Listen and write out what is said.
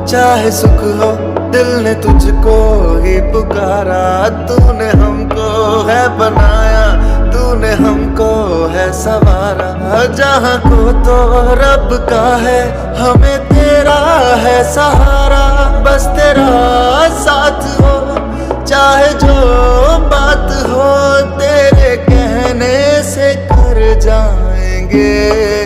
चाहे सुख हो दिल ने तुझको ही पुकारा। तूने हमको है बनाया, तूने हमको है संवारा। जहाँ को तो रब का है, हमें तेरा है सहारा। बस तेरा साथ हो चाहे जो बात हो, तेरे कहने से कर जाएंगे।